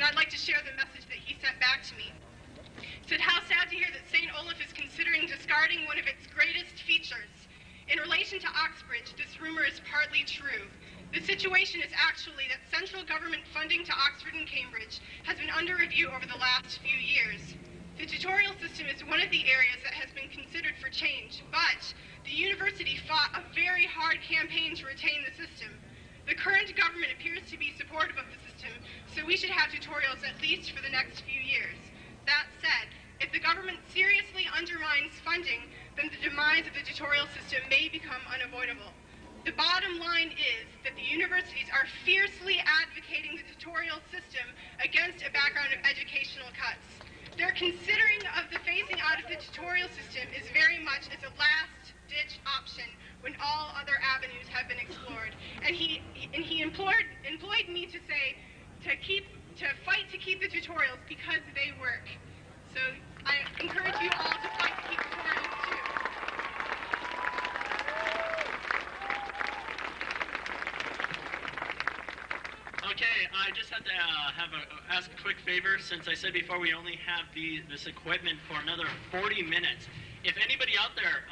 I'd like to share the message that he sent back to me. He said, "How sad to hear that St. Olaf is considering discarding one of its greatest features. In relation to Oxbridge, this rumor is partly true. The situation is actually that central government funding to Oxford and Cambridge has been under review over the last few years. The tutorial system is one of the areas that has been considered for change, but the university fought a very hard campaign to retain the system. The current government appears to be supportive of the system, so we should have tutorials at least for the next few years. That said, if the government seriously undermines funding, then the demise of the tutorial system may become unavoidable. The bottom line is that the universities are fiercely advocating the tutorial system against a background of educational cuts. Their considering of the phasing out of the tutorial system is very much as a last-ditch option when all other avenues have been explored. And he employed me to say to fight to keep the tutorials because they work. So I encourage you all to fight to keep tutorials too." Okay, I just had to ask a quick favor. Since I said before we only have this equipment for another 40 minutes. If anybody out there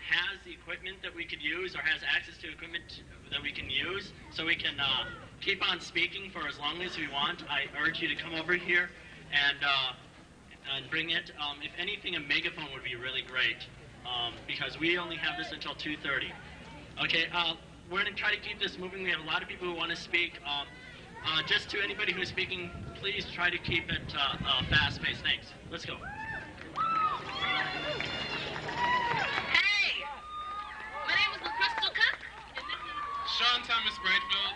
has the equipment that we could use or has access to equipment that we can use so we can keep on speaking for as long as we want, I urge you to come over here and bring it. If anything, a megaphone would be really great because we only have this until 2:30. Okay, we're going to try to keep this moving. We have a lot of people who want to speak. Just to anybody who's speaking, please try to keep it fast-paced. Thanks. Let's go. Hey, my name is LaCrystal Cook. Sean Thomas Brightfield.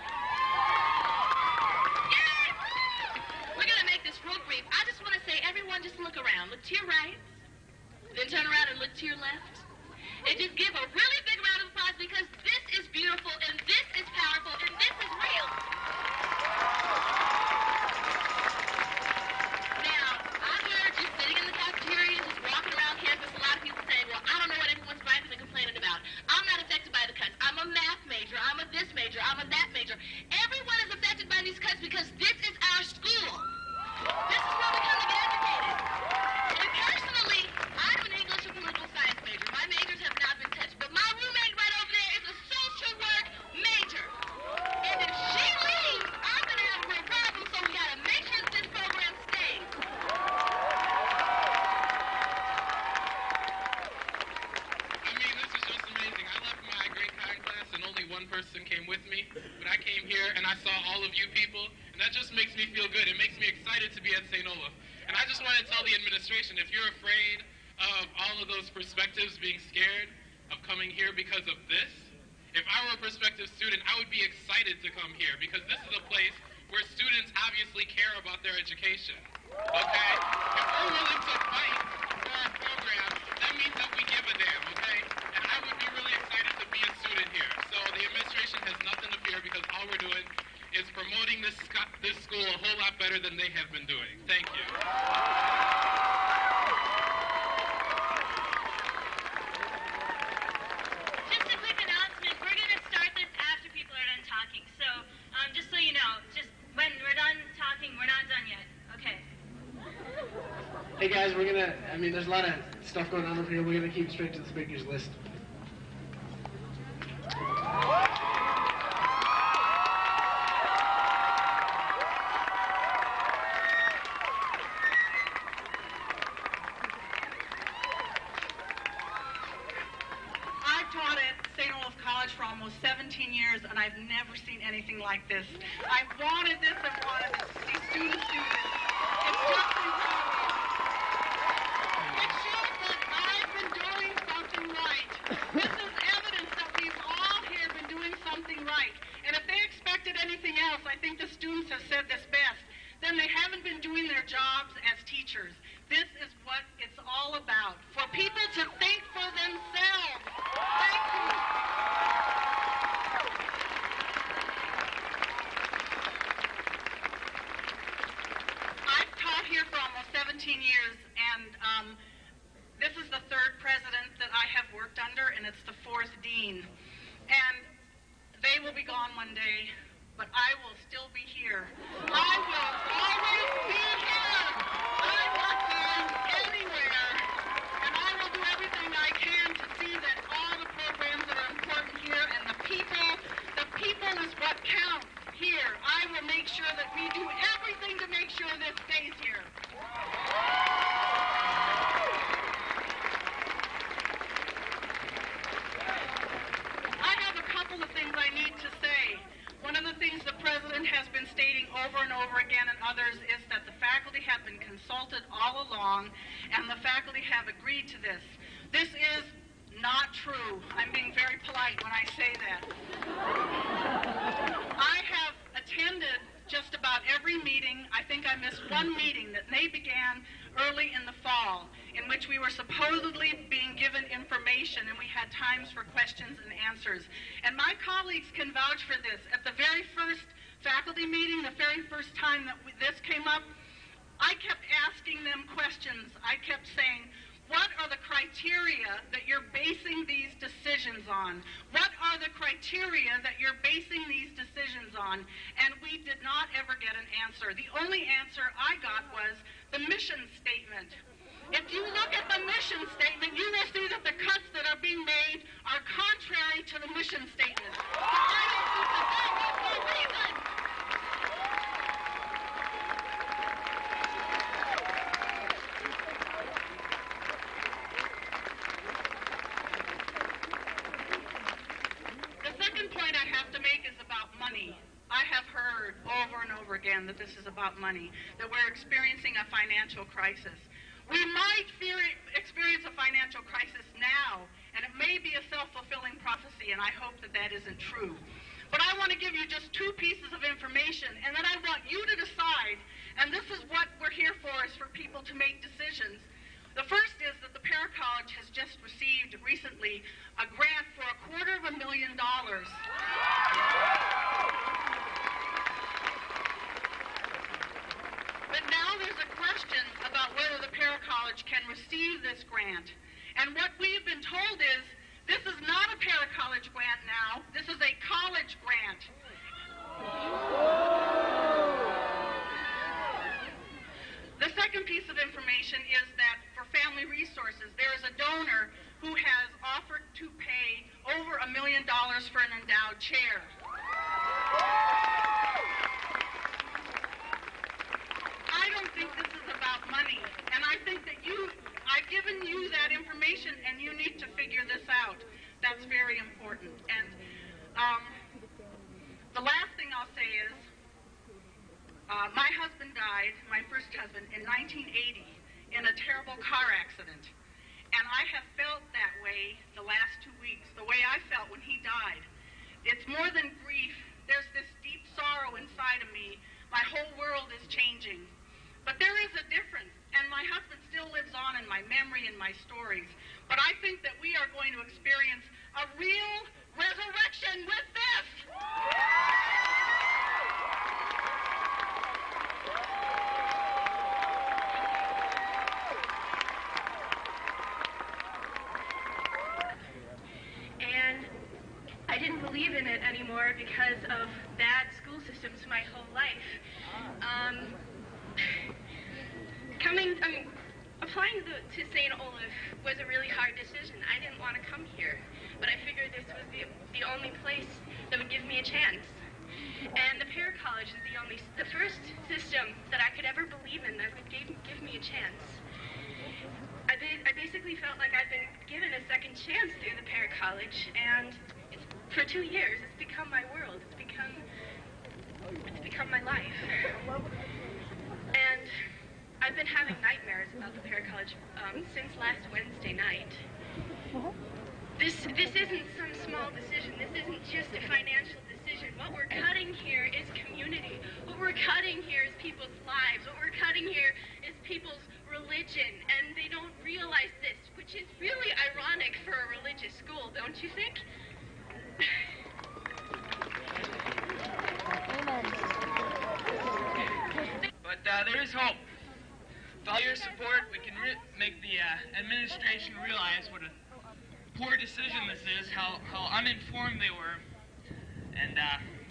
Yay! We're going to make this real brief. I just want to say, everyone just look around. Look to your right, then turn around and look to your left. And just give a really big round of applause because this is beautiful, and this is powerful, and this is real. Now, I've heard you sitting in the cafeteria, just walking around campus, a lot of people saying, well, I don't know what everyone's griping and complaining about. I'm not affected by the cuts. I'm a math major. I'm a this major. I'm a that major. Everyone is affected by these cuts because this is our school. This is where we come to get educated. And personally, I'm an English and political science major. My majors have not been touched. But my roommate right over there is a social work major. And if she leaves, I'm going to have a real problem, so we got to make sure that this program stays. I mean, this is just amazing. I left my grade 9 class and only one person came with me. But I came here and I saw all of you people, and that just makes me feel good. It makes me excited to be at St. Olaf. And I just want to tell the administration, if you're afraid of all of those perspectives being scared of coming here because of this, if I were a prospective student, I would be excited to come here because this is a place where students obviously care about their education. Okay? If we're willing to fight for our program, that means that we give a damn, okay? And I would be really excited to be a student here. So the administration has nothing to fear because all we're doing is promoting this school a whole lot better than they have been doing. Thank you. Just a quick announcement. We're going to start this after people are done talking. So just so you know, just when we're done talking, we're not done yet. Okay. Hey guys, there's a lot of stuff going on over here. We're going to keep straight to the speakers list. I've taught at St. Olaf College for almost 17 years, and I've never seen anything like this. I've wanted this and wanted this to see students do this. It's just incredible. It shows that I've been doing something right. This is evidence that we've all here been doing something right. And if they expected anything else, I think the students have said this best, then they haven't been doing their jobs as teachers. This is what it's all about, for people to think for themselves. Thank you. I've taught here for almost 17 years, and this is the 3rd president that I have worked under, and it's the 4th dean. And they will be gone one day, but I will still be here. I will always of this stays here. I have a couple of things I need to say. One of the things the president has been stating over and over again and others is that the faculty have been consulted all along and the faculty have agreed to this. This is not true. I'm being very polite when I say that. I have attended just about every meeting. I think I missed one meeting that they began early in the fall in which we were supposedly being given information and we had times for questions and answers. And my colleagues can vouch for this. At the very first faculty meeting, the very first time that this came up, I kept asking them questions. I kept saying, what are the criteria that you're basing these decisions on? What are the criteria that you're basing these decisions on? And we did not ever get an answer. The only answer I got was the mission statement. If you look at the mission statement, you will see that the cuts that are being made are contrary to the mission statement. But I don't think that that is the reason. I have heard over and over again that this is about money, that we're experiencing a financial crisis. We might experience a financial crisis now, and it may be a self-fulfilling prophecy, and I hope that that isn't true. But I want to give you just two pieces of information, and then I want you to decide, and this is what we're here for, is for people to make decisions. The first is that the Para College has just received recently a grant for $250,000. But now there's a question about whether the Para College can receive this grant. And what we've been told is, this is not a Para College grant now, this is a college grant. The second piece of information is that for Family Resources, there is a donor who has offered to pay over $1 million for an endowed chair. I don't think this is about money, and I think that I've given you that information, and you need to figure this out. That's very important. And the last thing I'll say is, my husband died, my first husband, in 1980 in a terrible car accident. And I have felt that way the last 2 weeks, the way I felt when he died. It's more than grief. There's this deep sorrow inside of me. My whole world is changing. But there is a difference, and my husband still lives on in my memory and my stories. But I think that we are going to experience a real resurrection with this. And I didn't believe in it anymore because of bad school systems my whole life. Applying to St. Olaf was a really hard decision. I didn't want to come here, but I figured this was the only place that would give me a chance. And the Para College is the first system that I could ever believe in that would give me a chance. I basically felt like I've been given a second chance through the Para College, and for 2 years, it's become my world. It's become my life. And I've been having nightmares about the Para College since last Wednesday night. This isn't some small decision. This isn't just a financial decision. What we're cutting here is community. What we're cutting here is people's lives. What we're cutting here is people's religion. And they don't realize this, which is really ironic for a religious school, don't you think? But there is hope. With all your support, we can make the administration realize what a poor decision this is, how uninformed they were. And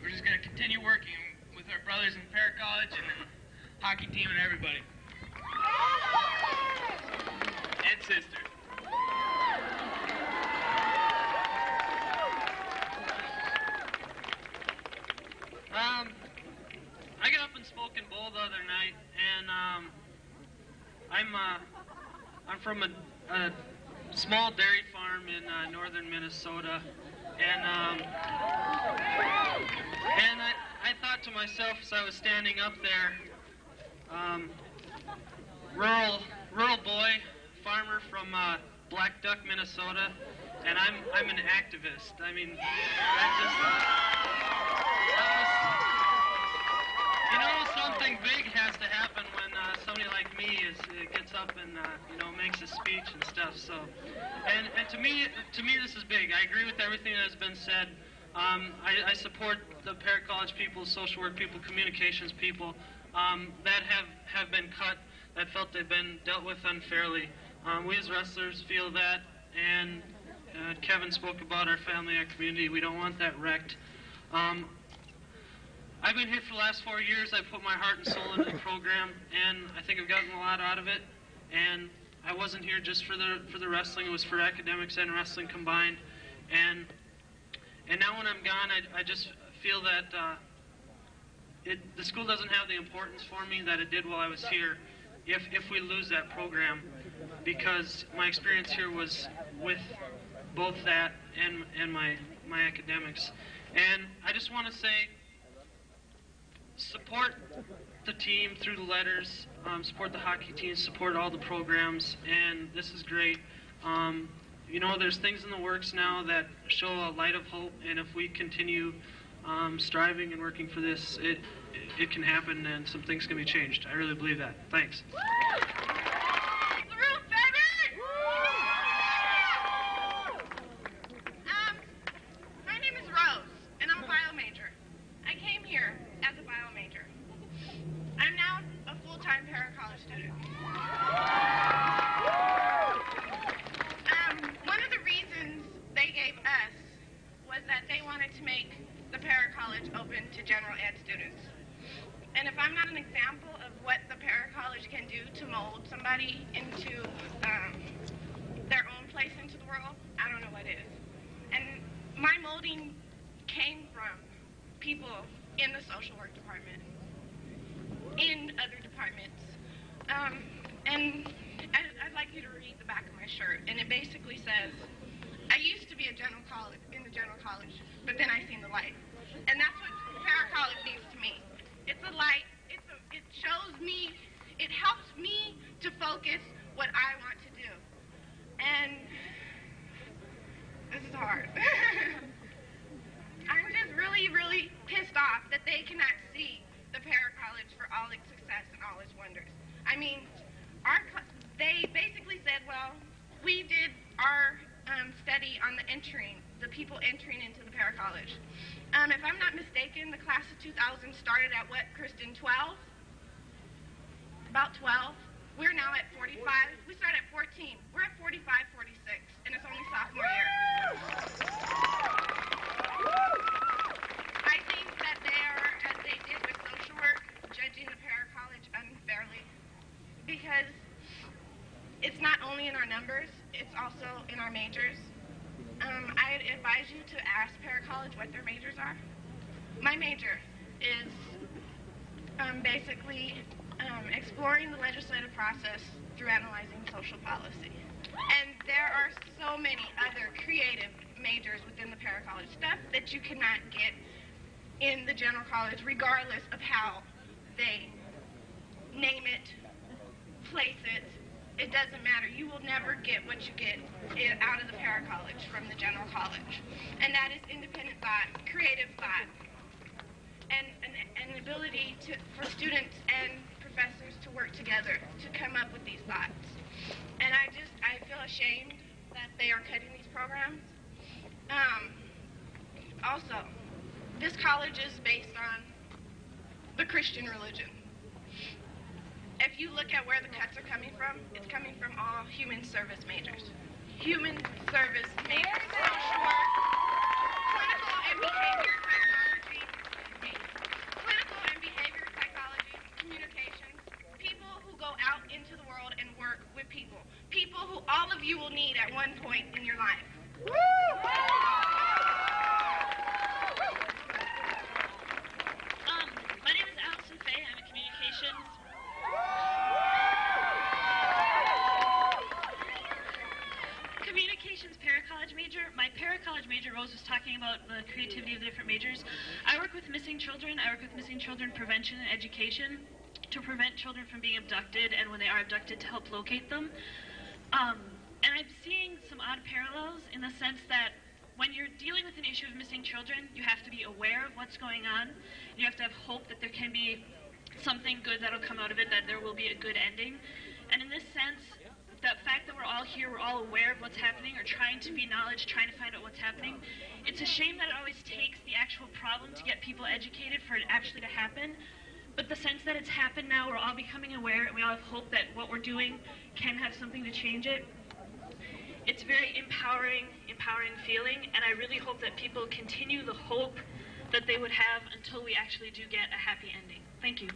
we're just going to continue working with our brothers in Para College and the hockey team and everybody. And sisters. I got up and spoke in Bowl the other night, and I'm from a small dairy farm in northern Minnesota, and I thought to myself as I was standing up there, rural boy, farmer from Black Duck, Minnesota, and I'm an activist. I mean, something big has to happen when somebody like me gets up and makes a speech and stuff. So, and to me this is big. I agree with everything that has been said. I support the para-college people, social work people, communications people that have been cut, that felt they've been dealt with unfairly. We as wrestlers feel that, and Kevin spoke about our family, our community. We don't want that wrecked. I've been here for the last 4 years. I've put my heart and soul into the program, and I think I've gotten a lot out of it. And I wasn't here just for the wrestling. It was for academics and wrestling combined. And now when I'm gone, I just feel that the school doesn't have the importance for me that it did while I was here if we lose that program, because my experience here was with both that and my academics. And I just want to say, support the team through the letters, support the hockey team, support all the programs, and this is great. There's things in the works now that show a light of hope, and if we continue striving and working for this, it can happen and some things can be changed. I really believe that. Thanks. My name is Rose, and I'm a bio major. I came here as a bio major. I'm now a full-time para-college student. One of the reasons they gave us was that they wanted to make the para-college open to general ed students. And if I'm not an example of what the para-college can do to mold somebody into their own place into the world, I don't know what is. And my molding came from people in the social work department, in other departments. And I'd like you to read the back of my shirt, and it basically says, I used to be in the general college, but then I seen the light. And that's what para-college means to me. It's a light, it shows me, it helps me to focus what I want to do. And this is hard. I'm just really, really pissed off that they cannot see the para-college for all its success and all its wonders. I mean, they basically said, well, we did our study on the people entering into the para-college. If I'm not mistaken, the class of 2000 started at what, Kristen, 12? About 12. We're now at 45. We started at 14. We're at 45, 46, and it's only sophomore year. I think that they are, as they did with social work, judging the para-college unfairly, because it's not only in our numbers, it's also in our majors. I advise you to ask para-college what their majors are. My major is basically exploring the legislative process through analyzing social policy. And there are so many other creative majors within the para-college stuff that you cannot get in the general college, regardless of how they name it, place it. It doesn't matter. You will never get what you get out of the para-college from the general college. And that is independent thought, creative thought, and an ability for students and professors to work together to come up with these thoughts. And I feel ashamed that they are cutting these programs. Also, this college is based on the Christian religion. If you look at where the cuts are coming from, it's coming from all human service majors. Human service majors, social work, clinical and behavior psychology, communications, people who go out into the world and work with people who all of you will need at one point in your life. My name is Allison Faye. I'm a communications Major Rose was talking about the creativity of the different majors. I work with missing children. I work with missing children prevention and education to prevent children from being abducted, and when they are abducted, to help locate them. And I'm seeing some odd parallels in the sense that when you're dealing with an issue of missing children, you have to be aware of what's going on. You have to have hope that there can be something good that'll come out of it, that there will be a good ending. And in this sense, the fact that we're all here, we're all aware of what's happening, or trying to be knowledge, trying to find out what's happening. It's a shame that it always takes the actual problem to get people educated for it actually to happen. But the sense that it's happened now, we're all becoming aware, and we all have hope that what we're doing can have something to change it. It's a very empowering feeling, and I really hope that people continue the hope that they would have until we actually do get a happy ending. Thank you.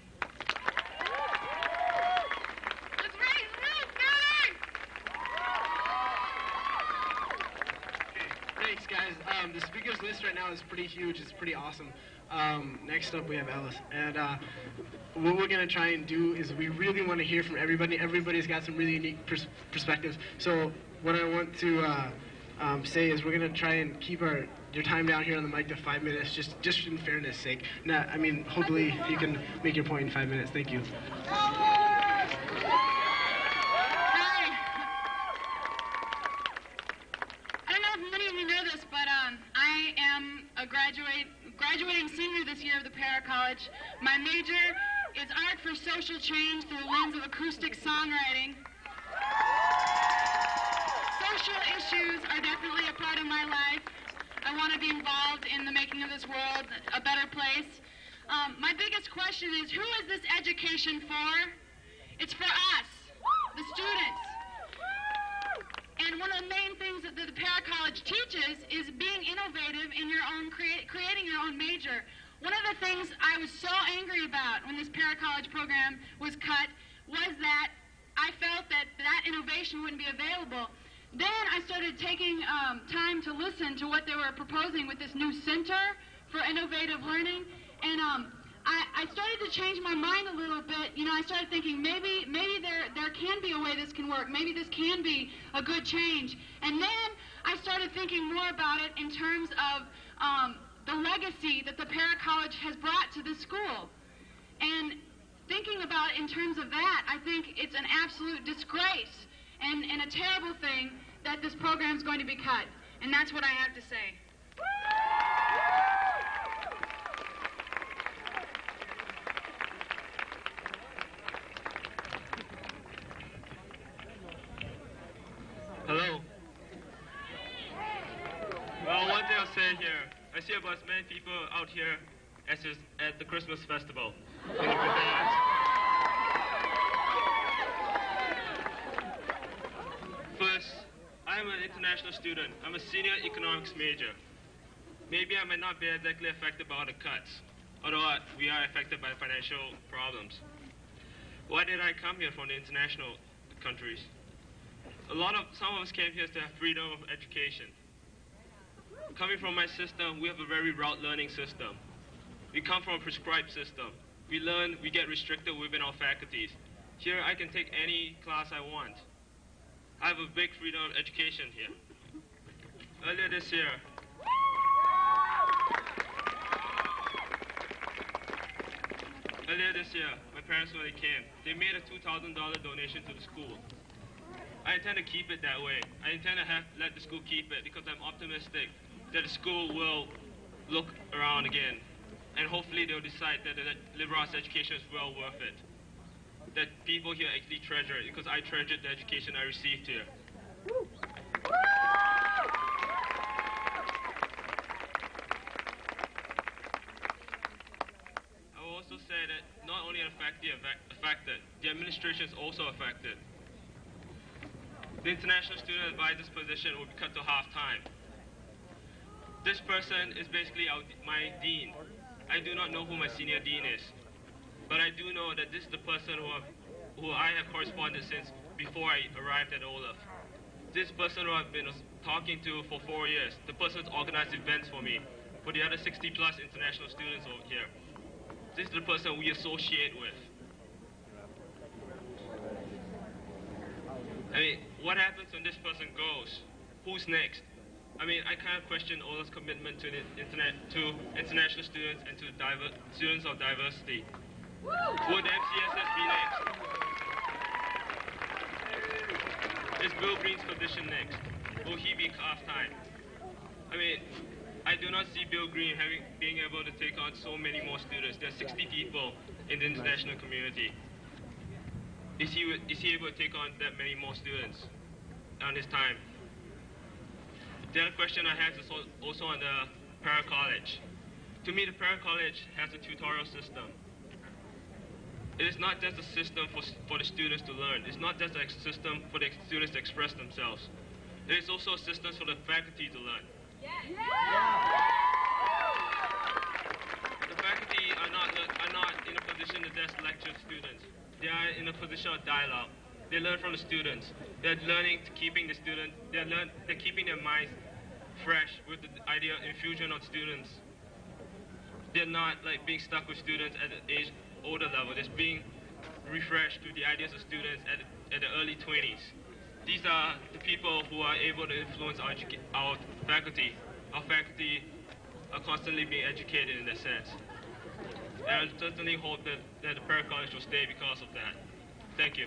Let's raise Ruth, Manning! Okay, thanks, guys. The speakers list right now is pretty huge. It's pretty awesome. Next up, we have Ellis. And what we're going to try and do is we really want to hear from everybody. Everybody's got some really unique perspectives. So what I want to say is we're going to try and keep your time down here on the mic to 5 minutes, just in fairness sake. Now, I mean, hopefully you can make your point in 5 minutes. Thank you. I don't know if many of you know this, but I am a graduating senior this year of the Para College. My major is Art for Social Change through the lens of acoustic songwriting. Social issues are definitely a part of my life. I want to be involved in the making of this world a better place. My biggest question is, who is this education for? It's for us, the students. And one of the main things that the Para College teaches is being innovative in your own, creating your own major. One of the things I was so angry about when this Para College program was cut was that I felt that innovation wouldn't be available. Then I started taking time to listen to what they were proposing with this new Center for Innovative Learning, and I started to change my mind a little bit. You know, I started thinking maybe there can be a way this can work. Maybe this can be a good change. And then I started thinking more about it in terms of the legacy that the Para College has brought to this school. And thinking about it in terms of that, I think it's an absolute disgrace and a terrible thing that this program is going to be cut. And that's what I have to say. Hello. Well, one thing I'll say here, I see about as many people out here as is at the Christmas festival. First, I'm an international student. I'm a senior economics major. Maybe I might not be directly affected by all the cuts, although we are affected by financial problems. Why did I come here from the international countries? Some of us came here to have freedom of education. Coming from my system, we have a very rote learning system. We come from a prescribed system. We learn, we get restricted within our faculties. Here, I can take any class I want. I have a big freedom of education here. Earlier this year, my parents, when they came, they made a $2,000 donation to the school. I intend to keep it that way. I intend to let the school keep it because I'm optimistic that the school will look around again. And hopefully they'll decide that the liberal arts education is well worth it. That people here actually treasure it, because I treasured the education I received here. I will also say that not only the faculty are affected, the administration is also affected. The international student advisor's position will be cut to half-time. This person is basically my dean. I do not know who my senior dean is, but I do know that this is the person who I have corresponded since before I arrived at Olaf. This person who I've been talking to for 4 years, the person who's organized events for me, for the other 60+ international students over here. This is the person we associate with. I mean, what happens when this person goes? Who's next? I mean, I kind of question Olaf's commitment to international students and to students of diversity. Will the MCSS be next? Is Bill Green's condition next? Will he be half time? I mean, I do not see Bill Green being able to take on so many more students. There are 60 people in the international community. Is he able to take on that many more students on his time? The other question I have is also on the para-college. To me, the para-college has a tutorial system. It is not just a system for the students to learn. It's not just a system for the students to express themselves. It is also a system for the faculty to learn. The faculty are not in a position to just lecture students. They are in a position of dialogue. They learn from the students. They're learning to keeping the students. They're keeping their minds fresh with the idea of infusion of students. They're not like being stuck with students at the older level. They're being refreshed with the ideas of students at the early 20s. These are the people who are able to influence our faculty. Our faculty are constantly being educated in that sense. And I certainly hope that the para-college will stay because of that. Thank you.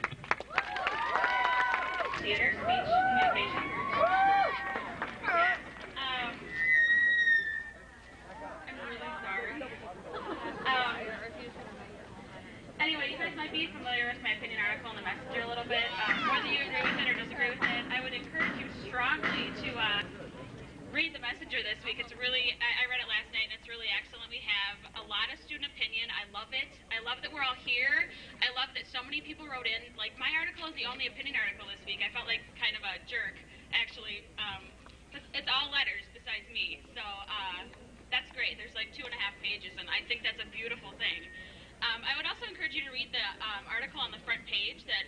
Theater, speech, communication. I'm really sorry. Anyway, you guys might be familiar with my opinion article in the Messenger a little bit. Whether you agree with it or disagree with it, I would encourage you strongly to read the Messenger this week. It's really, I read it last night, and it's really excellent. We have a lot of student opinion. I love it. I love that we're all here. I love that so many people wrote in. Like, my article is the only opinion article this week. I felt like kind of a jerk, actually. It's all letters besides me. So that's great. There's like 2.5 pages, and I think that's a beautiful thing. I would also encourage you to read the article on the front page that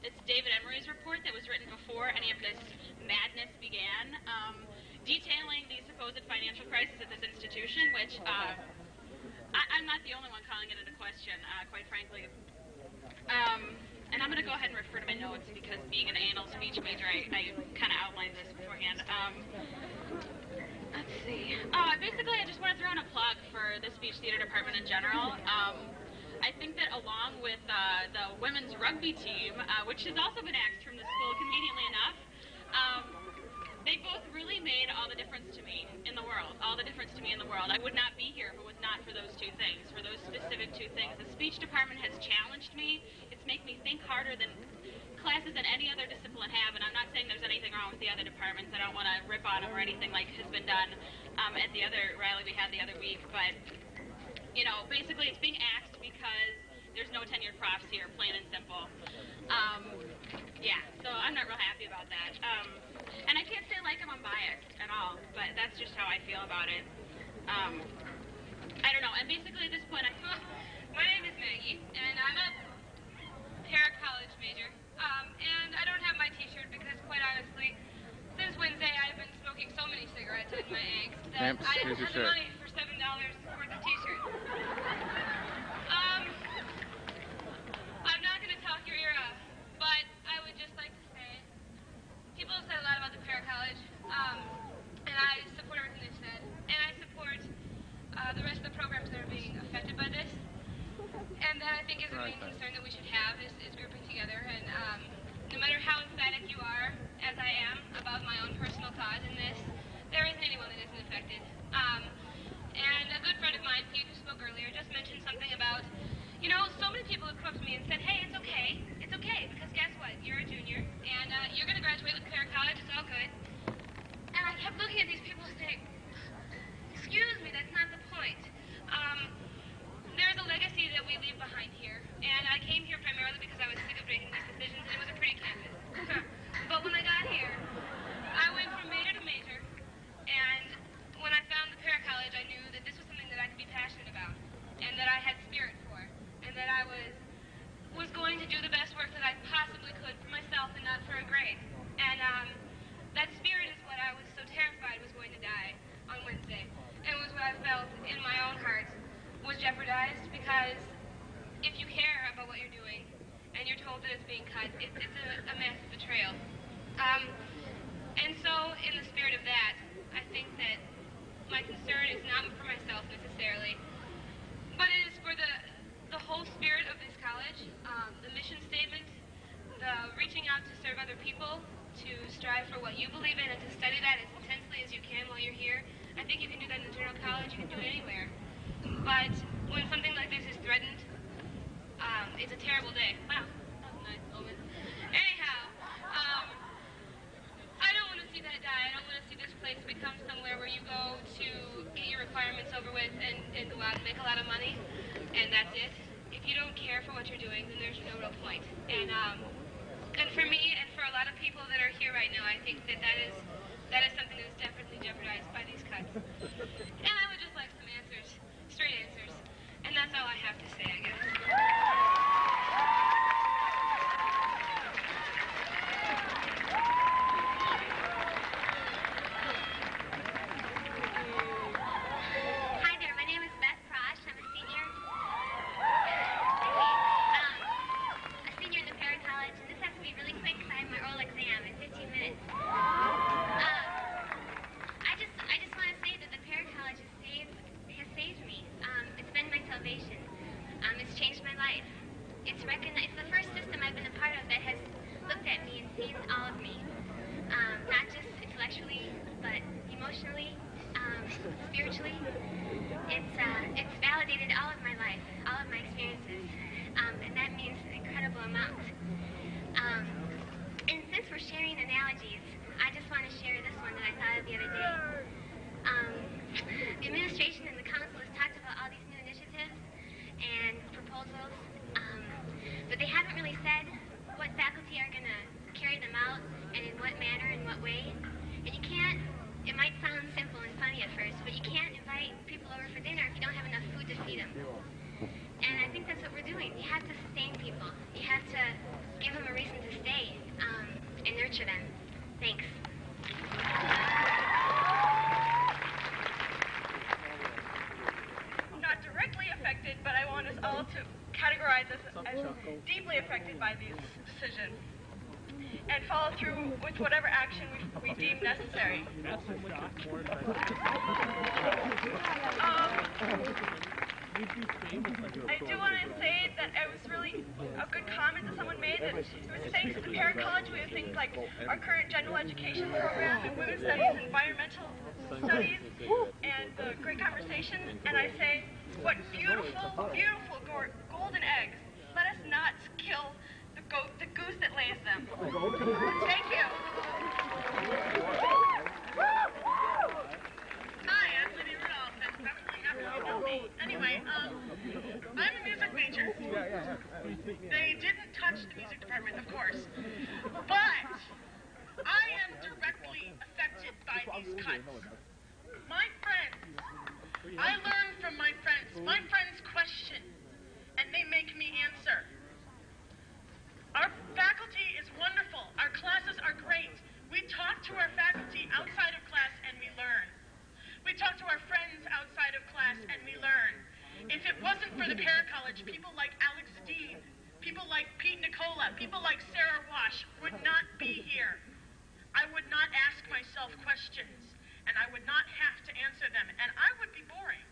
it's David Emery's report that was written before any of this madness began, detailing the supposed financial crisis at this institution, which I'm not the only one calling it into question, quite frankly. And I'm going to go ahead and refer to my notes because being an anal speech major, I kind of outlined this beforehand. Let's see. Basically, I just want to throw in a plug for the speech theater department in general. I think that along with the women's rugby team, which has also been axed from the school conveniently enough, they both really made all the difference to me in the world. All the difference to me in the world. I would not be here if it was not for those two things, for those specific two things. The speech department has challenged me. It's made me think harder than classes in any other discipline have, and I'm not saying there's anything wrong with the other departments. I don't want to rip on them or anything like has been done at the other rally we had the other week, but, you know, basically it's being axed because there's no tenured profs here, plain and simple. Yeah, so I'm not real happy about that. And I can't say like I'm unbiased at all, but that's just how I feel about it. I don't know, and basically at this point, My name is Maggie, and I'm a para-college major. And I don't have my t-shirt because, quite honestly, since Wednesday I've been smoking so many cigarettes in my eggs that I didn't have the money for $7 worth of t-shirts. I'm not going to talk your ear off, but I would just like to say, people have said a lot about the para-college, and I support everything they've said, and I support the rest of the programs that are being affected by this. And that I think is the main concern that we should have is grouping together. And no matter how emphatic you are, as I am, about my own personal cause in this, there isn't anyone that isn't affected. And a good friend of mine, Pete, who spoke earlier, just mentioned something about, you know, so many people have come to me and said, hey, it's okay, because guess what? You're a junior, and you're going to graduate with para college, it's all good. And I kept looking at these people saying, excuse me, that's not the point. There's a legacy that we leave behind here, and I came here primarily because I was sick of making these decisions, and it was a pretty campus. But when I got here, I went from major to major, and when I found the para-college, I knew that this was something that I could be passionate about, and that I had spirit for, and that I was going to do the best work that I possibly could for myself and not for a grade. And that spirit is what I was so terrified was going to die on Wednesday, and was what I felt in my own heart was jeopardized, because if you care about what you're doing and you're told that it's being cut, it's a massive betrayal. And so in the spirit of that, reaching out to serve other people, to strive for what you believe in, and to study that as intensely as you can while you're here. I think you can do that in the general college, you can do it anywhere. But when something like this is threatened, it's a terrible day. Wow, that was a nice moment. Anyhow, I don't want to see that die. I don't want to see this place become somewhere where you go to get your requirements over with and go out and make a lot of money, and that's it. If you don't care for what you're doing, then there's no real point. And for me and for a lot of people that are here right now, I think that is something that is definitely jeopardized by these cuts. And I would just like some answers, straight answers. And that's all I have to say, I guess. Hi there, my name is Beth Frosch. I'm a senior. A senior in the Para College, and this has to be really quick because I have my oral exam in 15 minutes. I just want to say that the Para College has saved me. It's been my salvation. It's changed my life. It's the first system I've been a part of that has looked at me and seen all of me, not just intellectually, but emotionally, spiritually. It's validated all of my life, all of my experiences, and that means an incredible amount. And since we're sharing analogies, I just want to share this one that I thought of the other day. The administration and the council has talked about all these new initiatives and proposals, but they haven't really said what faculty are going to carry them out and in what manner and what way. And you can't, it might sound simple and funny at first, but you can't invite people over for dinner if you don't have enough food to feed them. And I think that's what we're doing. You have to sustain people. You have to give them a reason to stay and nurture them. Thanks. Not directly affected, but I want us all to categorize us as deeply affected by these decisions and follow through with whatever action we deem necessary. I do want to say that it was really a good comment that someone made. That it was thanks to the Para College we have things like our current general education program and women's studies, environmental studies, and the great conversation. And I say, what beautiful, beautiful golden eggs. Let us not kill the goose that lays them. Thank you. Hi, I'm Lydia Rudolph, and probably half of you know me. Anyway, I'm a music major. They didn't touch the music department, of course. But I am directly affected by these cuts. My friends, I learn from my friends. My friends question, and they make me answer. Our faculty is wonderful. Our classes are great. We talk to our faculty outside of class and we learn. We talk to our friends outside of class and we learn. If it wasn't for the Para College, people like Alex Dean, people like Pete Nicola, people like Sarah Wash would not be here. I would not ask myself questions, and I would not have to answer them, and I would be boring.